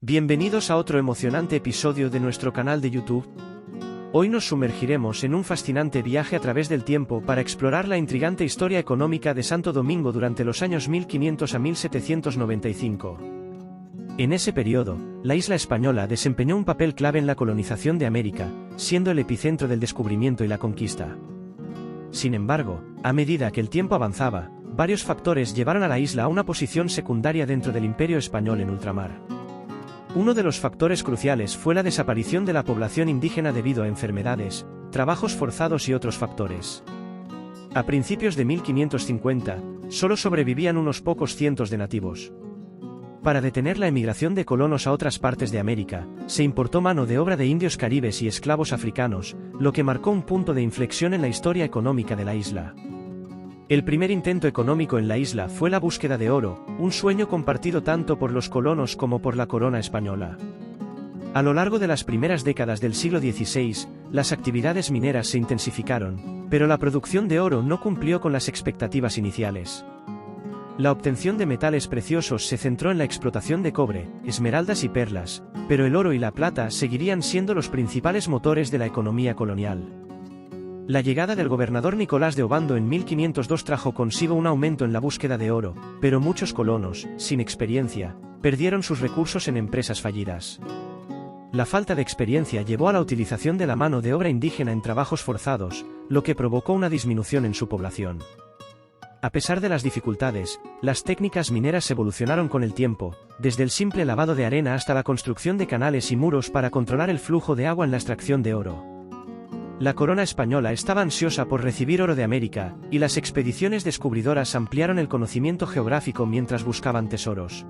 Bienvenidos a otro emocionante episodio de nuestro canal de YouTube. Hoy nos sumergiremos en un fascinante viaje a través del tiempo para explorar la intrigante historia económica de Santo Domingo durante los años 1500 a 1795. En ese periodo, la isla española desempeñó un papel clave en la colonización de América, siendo el epicentro del descubrimiento y la conquista. Sin embargo, a medida que el tiempo avanzaba, varios factores llevaron a la isla a una posición secundaria dentro del Imperio español en ultramar. Uno de los factores cruciales fue la desaparición de la población indígena debido a enfermedades, trabajos forzados y otros factores. A principios de 1550, solo sobrevivían unos pocos cientos de nativos. Para detener la emigración de colonos a otras partes de América, se importó mano de obra de indios caribes y esclavos africanos, lo que marcó un punto de inflexión en la historia económica de la isla. El primer intento económico en la isla fue la búsqueda de oro, un sueño compartido tanto por los colonos como por la corona española. A lo largo de las primeras décadas del siglo XVI, las actividades mineras se intensificaron, pero la producción de oro no cumplió con las expectativas iniciales. La obtención de metales preciosos se centró en la explotación de cobre, esmeraldas y perlas, pero el oro y la plata seguirían siendo los principales motores de la economía colonial. La llegada del gobernador Nicolás de Obando en 1502 trajo consigo un aumento en la búsqueda de oro, pero muchos colonos, sin experiencia, perdieron sus recursos en empresas fallidas. La falta de experiencia llevó a la utilización de la mano de obra indígena en trabajos forzados, lo que provocó una disminución en su población. A pesar de las dificultades, las técnicas mineras evolucionaron con el tiempo, desde el simple lavado de arena hasta la construcción de canales y muros para controlar el flujo de agua en la extracción de oro. La corona española estaba ansiosa por recibir oro de América, y las expediciones descubridoras ampliaron el conocimiento geográfico mientras buscaban tesoros.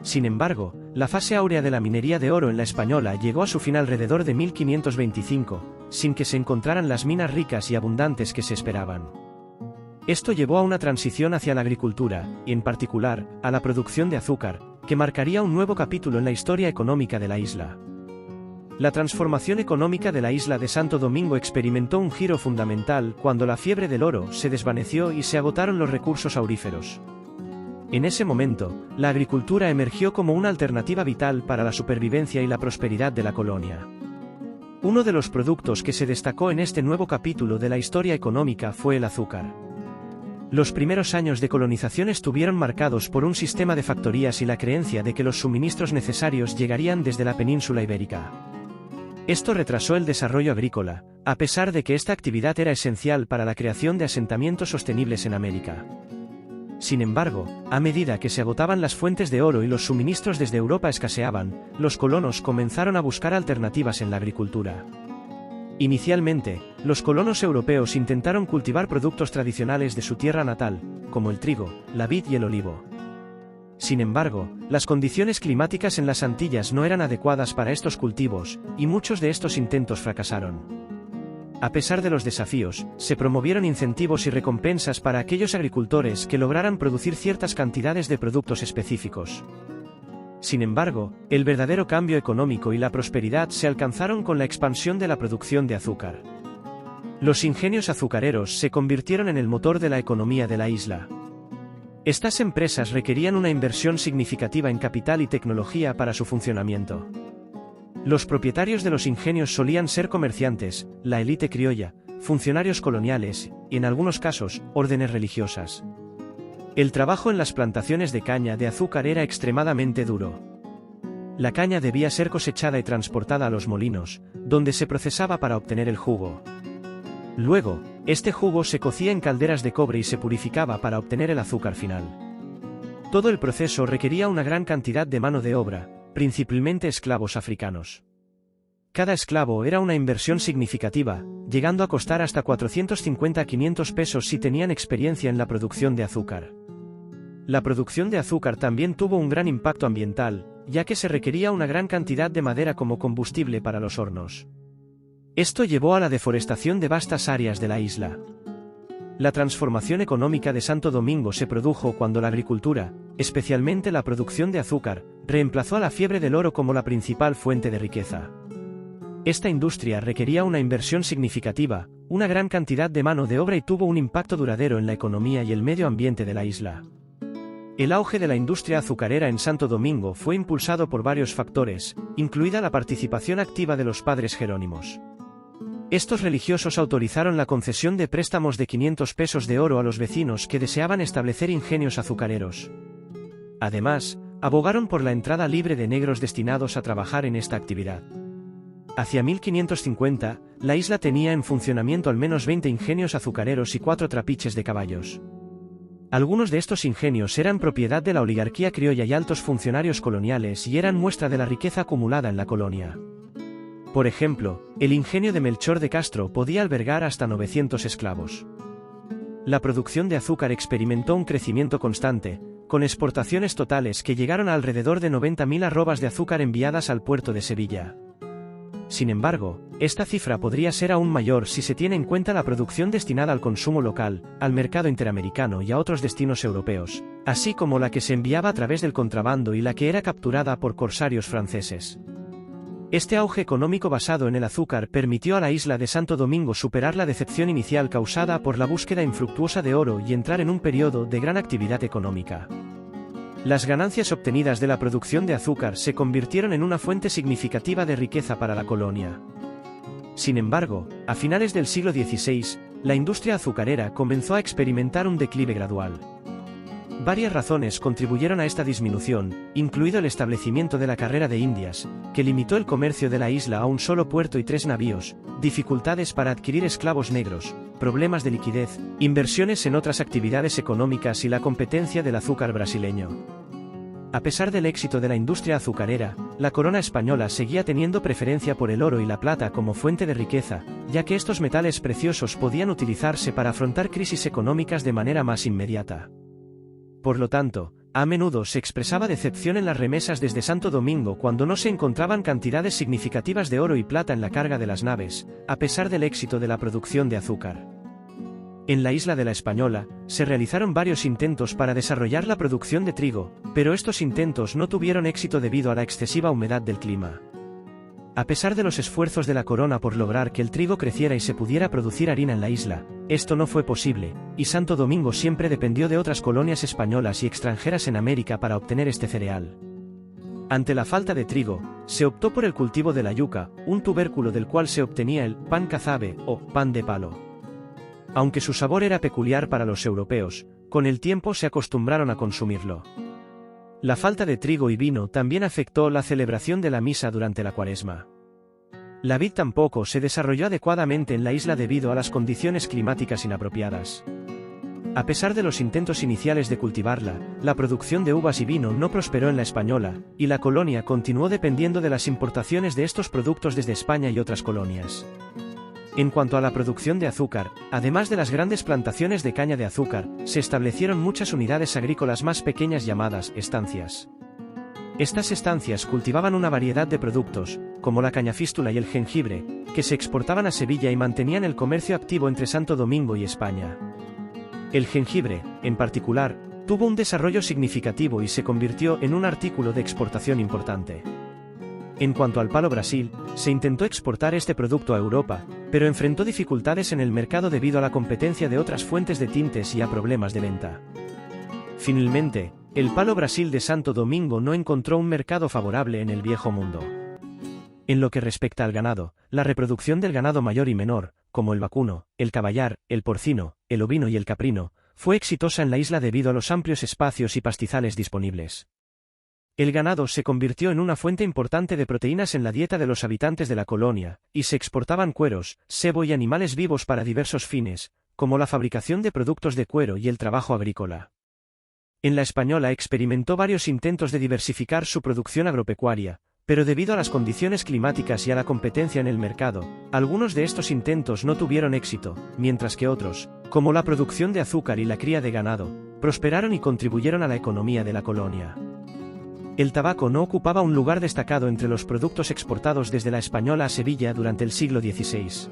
Sin embargo, la fase áurea de la minería de oro en la Española llegó a su fin alrededor de 1525, sin que se encontraran las minas ricas y abundantes que se esperaban. Esto llevó a una transición hacia la agricultura, y en particular, a la producción de azúcar, que marcaría un nuevo capítulo en la historia económica de la isla. La transformación económica de la isla de Santo Domingo experimentó un giro fundamental cuando la fiebre del oro se desvaneció y se agotaron los recursos auríferos. En ese momento, la agricultura emergió como una alternativa vital para la supervivencia y la prosperidad de la colonia. Uno de los productos que se destacó en este nuevo capítulo de la historia económica fue el azúcar. Los primeros años de colonización estuvieron marcados por un sistema de factorías y la creencia de que los suministros necesarios llegarían desde la península ibérica. Esto retrasó el desarrollo agrícola, a pesar de que esta actividad era esencial para la creación de asentamientos sostenibles en América. Sin embargo, a medida que se agotaban las fuentes de oro y los suministros desde Europa escaseaban, los colonos comenzaron a buscar alternativas en la agricultura. Inicialmente, los colonos europeos intentaron cultivar productos tradicionales de su tierra natal, como el trigo, la vid y el olivo. Sin embargo, las condiciones climáticas en las Antillas no eran adecuadas para estos cultivos, y muchos de estos intentos fracasaron. A pesar de los desafíos, se promovieron incentivos y recompensas para aquellos agricultores que lograran producir ciertas cantidades de productos específicos. Sin embargo, el verdadero cambio económico y la prosperidad se alcanzaron con la expansión de la producción de azúcar. Los ingenios azucareros se convirtieron en el motor de la economía de la isla. Estas empresas requerían una inversión significativa en capital y tecnología para su funcionamiento. Los propietarios de los ingenios solían ser comerciantes, la élite criolla, funcionarios coloniales, y en algunos casos, órdenes religiosas. El trabajo en las plantaciones de caña de azúcar era extremadamente duro. La caña debía ser cosechada y transportada a los molinos, donde se procesaba para obtener el jugo. Luego, este jugo se cocía en calderas de cobre y se purificaba para obtener el azúcar final. Todo el proceso requería una gran cantidad de mano de obra, principalmente esclavos africanos. Cada esclavo era una inversión significativa, llegando a costar hasta 450 a 500 pesos si tenían experiencia en la producción de azúcar. La producción de azúcar también tuvo un gran impacto ambiental, ya que se requería una gran cantidad de madera como combustible para los hornos. Esto llevó a la deforestación de vastas áreas de la isla. La transformación económica de Santo Domingo se produjo cuando la agricultura, especialmente la producción de azúcar, reemplazó a la fiebre del oro como la principal fuente de riqueza. Esta industria requería una inversión significativa, una gran cantidad de mano de obra y tuvo un impacto duradero en la economía y el medio ambiente de la isla. El auge de la industria azucarera en Santo Domingo fue impulsado por varios factores, incluida la participación activa de los padres jerónimos. Estos religiosos autorizaron la concesión de préstamos de 500 pesos de oro a los vecinos que deseaban establecer ingenios azucareros. Además, abogaron por la entrada libre de negros destinados a trabajar en esta actividad. Hacia 1550, la isla tenía en funcionamiento al menos 20 ingenios azucareros y 4 trapiches de caballos. Algunos de estos ingenios eran propiedad de la oligarquía criolla y altos funcionarios coloniales y eran muestra de la riqueza acumulada en la colonia. Por ejemplo, el ingenio de Melchor de Castro podía albergar hasta 900 esclavos. La producción de azúcar experimentó un crecimiento constante, con exportaciones totales que llegaron a alrededor de 90.000 arrobas de azúcar enviadas al puerto de Sevilla. Sin embargo, esta cifra podría ser aún mayor si se tiene en cuenta la producción destinada al consumo local, al mercado interamericano y a otros destinos europeos, así como la que se enviaba a través del contrabando y la que era capturada por corsarios franceses. Este auge económico basado en el azúcar permitió a la isla de Santo Domingo superar la decepción inicial causada por la búsqueda infructuosa de oro y entrar en un periodo de gran actividad económica. Las ganancias obtenidas de la producción de azúcar se convirtieron en una fuente significativa de riqueza para la colonia. Sin embargo, a finales del siglo XVI, la industria azucarera comenzó a experimentar un declive gradual. Varias razones contribuyeron a esta disminución, incluido el establecimiento de la carrera de Indias, que limitó el comercio de la isla a un solo puerto y 3 navíos, dificultades para adquirir esclavos negros, problemas de liquidez, inversiones en otras actividades económicas y la competencia del azúcar brasileño. A pesar del éxito de la industria azucarera, la corona española seguía teniendo preferencia por el oro y la plata como fuente de riqueza, ya que estos metales preciosos podían utilizarse para afrontar crisis económicas de manera más inmediata. Por lo tanto, a menudo se expresaba decepción en las remesas desde Santo Domingo cuando no se encontraban cantidades significativas de oro y plata en la carga de las naves, a pesar del éxito de la producción de azúcar. En la isla de la Española, se realizaron varios intentos para desarrollar la producción de trigo, pero estos intentos no tuvieron éxito debido a la excesiva humedad del clima. A pesar de los esfuerzos de la corona por lograr que el trigo creciera y se pudiera producir harina en la isla, esto no fue posible, y Santo Domingo siempre dependió de otras colonias españolas y extranjeras en América para obtener este cereal. Ante la falta de trigo, se optó por el cultivo de la yuca, un tubérculo del cual se obtenía el pan cazabe o pan de palo. Aunque su sabor era peculiar para los europeos, con el tiempo se acostumbraron a consumirlo. La falta de trigo y vino también afectó la celebración de la misa durante la Cuaresma. La vid tampoco se desarrolló adecuadamente en la isla debido a las condiciones climáticas inapropiadas. A pesar de los intentos iniciales de cultivarla, la producción de uvas y vino no prosperó en la Española, y la colonia continuó dependiendo de las importaciones de estos productos desde España y otras colonias. En cuanto a la producción de azúcar, además de las grandes plantaciones de caña de azúcar, se establecieron muchas unidades agrícolas más pequeñas llamadas estancias. Estas estancias cultivaban una variedad de productos, como la cañafístula y el jengibre, que se exportaban a Sevilla y mantenían el comercio activo entre Santo Domingo y España. El jengibre, en particular, tuvo un desarrollo significativo y se convirtió en un artículo de exportación importante. En cuanto al palo Brasil, se intentó exportar este producto a Europa, pero enfrentó dificultades en el mercado debido a la competencia de otras fuentes de tintes y a problemas de venta. Finalmente, el palo Brasil de Santo Domingo no encontró un mercado favorable en el Viejo Mundo. En lo que respecta al ganado, la reproducción del ganado mayor y menor, como el vacuno, el caballar, el porcino, el ovino y el caprino, fue exitosa en la isla debido a los amplios espacios y pastizales disponibles. El ganado se convirtió en una fuente importante de proteínas en la dieta de los habitantes de la colonia, y se exportaban cueros, sebo y animales vivos para diversos fines, como la fabricación de productos de cuero y el trabajo agrícola. En la Española experimentó varios intentos de diversificar su producción agropecuaria, pero debido a las condiciones climáticas y a la competencia en el mercado, algunos de estos intentos no tuvieron éxito, mientras que otros, como la producción de azúcar y la cría de ganado, prosperaron y contribuyeron a la economía de la colonia. El tabaco no ocupaba un lugar destacado entre los productos exportados desde la Española a Sevilla durante el siglo XVI.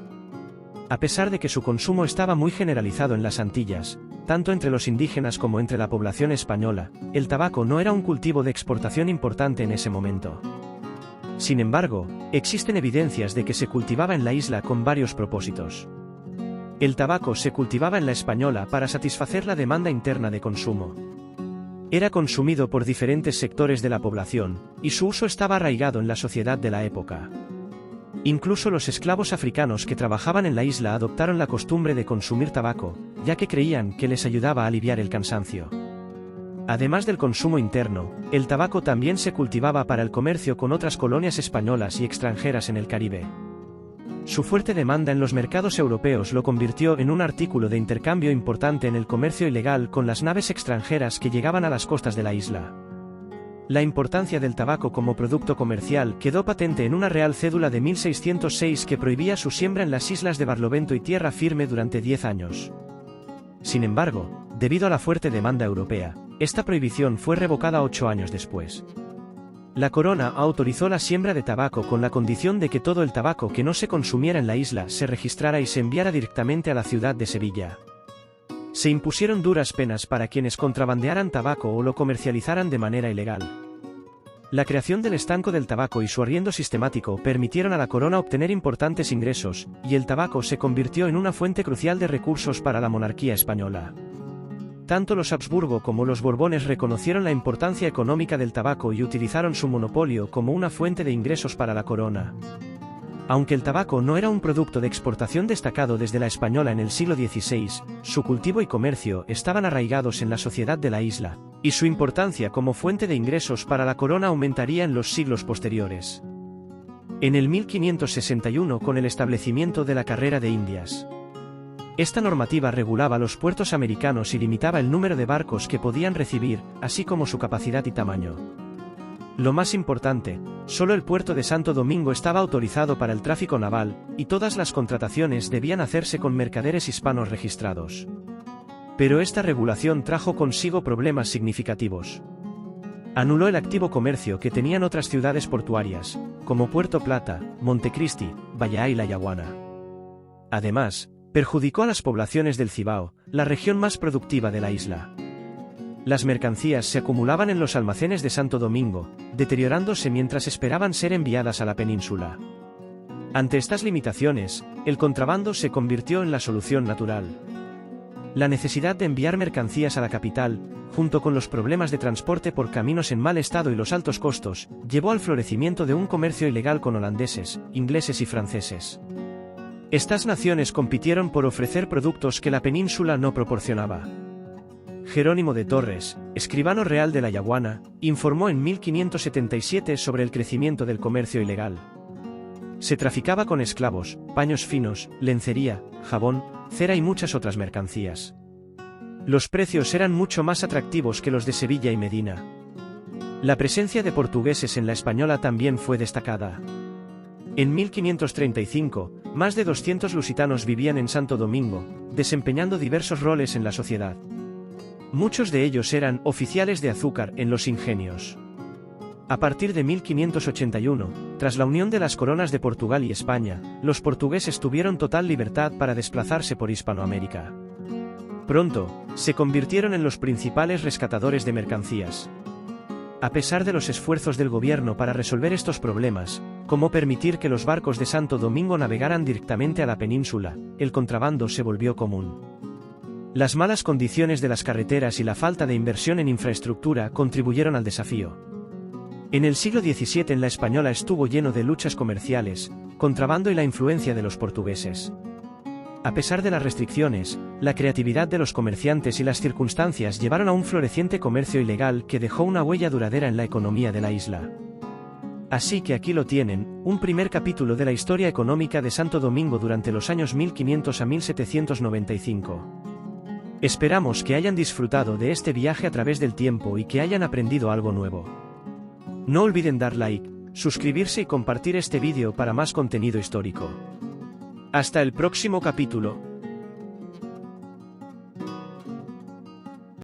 A pesar de que su consumo estaba muy generalizado en las Antillas, tanto entre los indígenas como entre la población española, el tabaco no era un cultivo de exportación importante en ese momento. Sin embargo, existen evidencias de que se cultivaba en la isla con varios propósitos. El tabaco se cultivaba en la Española para satisfacer la demanda interna de consumo. Era consumido por diferentes sectores de la población, y su uso estaba arraigado en la sociedad de la época. Incluso los esclavos africanos que trabajaban en la isla adoptaron la costumbre de consumir tabaco, ya que creían que les ayudaba a aliviar el cansancio. Además del consumo interno, el tabaco también se cultivaba para el comercio con otras colonias españolas y extranjeras en el Caribe. Su fuerte demanda en los mercados europeos lo convirtió en un artículo de intercambio importante en el comercio ilegal con las naves extranjeras que llegaban a las costas de la isla. La importancia del tabaco como producto comercial quedó patente en una Real Cédula de 1606 que prohibía su siembra en las islas de Barlovento y Tierra Firme durante 10 años. Sin embargo, debido a la fuerte demanda europea, esta prohibición fue revocada 8 años después. La corona autorizó la siembra de tabaco con la condición de que todo el tabaco que no se consumiera en la isla se registrara y se enviara directamente a la ciudad de Sevilla. Se impusieron duras penas para quienes contrabandearan tabaco o lo comercializaran de manera ilegal. La creación del estanco del tabaco y su arriendo sistemático permitieron a la corona obtener importantes ingresos, y el tabaco se convirtió en una fuente crucial de recursos para la monarquía española. Tanto los Habsburgo como los Borbones reconocieron la importancia económica del tabaco y utilizaron su monopolio como una fuente de ingresos para la corona. Aunque el tabaco no era un producto de exportación destacado desde la española en el siglo XVI, su cultivo y comercio estaban arraigados en la sociedad de la isla, y su importancia como fuente de ingresos para la corona aumentaría en los siglos posteriores. En el 1561 con el establecimiento de la carrera de Indias. Esta normativa regulaba los puertos americanos y limitaba el número de barcos que podían recibir, así como su capacidad y tamaño. Lo más importante, solo el puerto de Santo Domingo estaba autorizado para el tráfico naval, y todas las contrataciones debían hacerse con mercaderes hispanos registrados. Pero esta regulación trajo consigo problemas significativos. Anuló el activo comercio que tenían otras ciudades portuarias, como Puerto Plata, Montecristi, Bahía y La Yaguana. Además, perjudicó a las poblaciones del Cibao, la región más productiva de la isla. Las mercancías se acumulaban en los almacenes de Santo Domingo, deteriorándose mientras esperaban ser enviadas a la península. Ante estas limitaciones, el contrabando se convirtió en la solución natural. La necesidad de enviar mercancías a la capital, junto con los problemas de transporte por caminos en mal estado y los altos costos, llevó al florecimiento de un comercio ilegal con holandeses, ingleses y franceses. Estas naciones compitieron por ofrecer productos que la península no proporcionaba. Jerónimo de Torres, escribano real de La Yaguana, informó en 1577 sobre el crecimiento del comercio ilegal. Se traficaba con esclavos, paños finos, lencería, jabón, cera y muchas otras mercancías. Los precios eran mucho más atractivos que los de Sevilla y Medina. La presencia de portugueses en la española también fue destacada. En 1535, más de 200 lusitanos vivían en Santo Domingo, desempeñando diversos roles en la sociedad. Muchos de ellos eran oficiales de azúcar en los ingenios. A partir de 1581, tras la unión de las coronas de Portugal y España, los portugueses tuvieron total libertad para desplazarse por Hispanoamérica. Pronto, se convirtieron en los principales rescatadores de mercancías. A pesar de los esfuerzos del gobierno para resolver estos problemas, como permitir que los barcos de Santo Domingo navegaran directamente a la península, el contrabando se volvió común. Las malas condiciones de las carreteras y la falta de inversión en infraestructura contribuyeron al desafío. En el siglo XVII en la española estuvo lleno de luchas comerciales, contrabando y la influencia de los portugueses. A pesar de las restricciones, la creatividad de los comerciantes y las circunstancias llevaron a un floreciente comercio ilegal que dejó una huella duradera en la economía de la isla. Así que aquí lo tienen, un primer capítulo de la historia económica de Santo Domingo durante los años 1500 a 1795. Esperamos que hayan disfrutado de este viaje a través del tiempo y que hayan aprendido algo nuevo. No olviden dar like, suscribirse y compartir este vídeo para más contenido histórico. Hasta el próximo capítulo.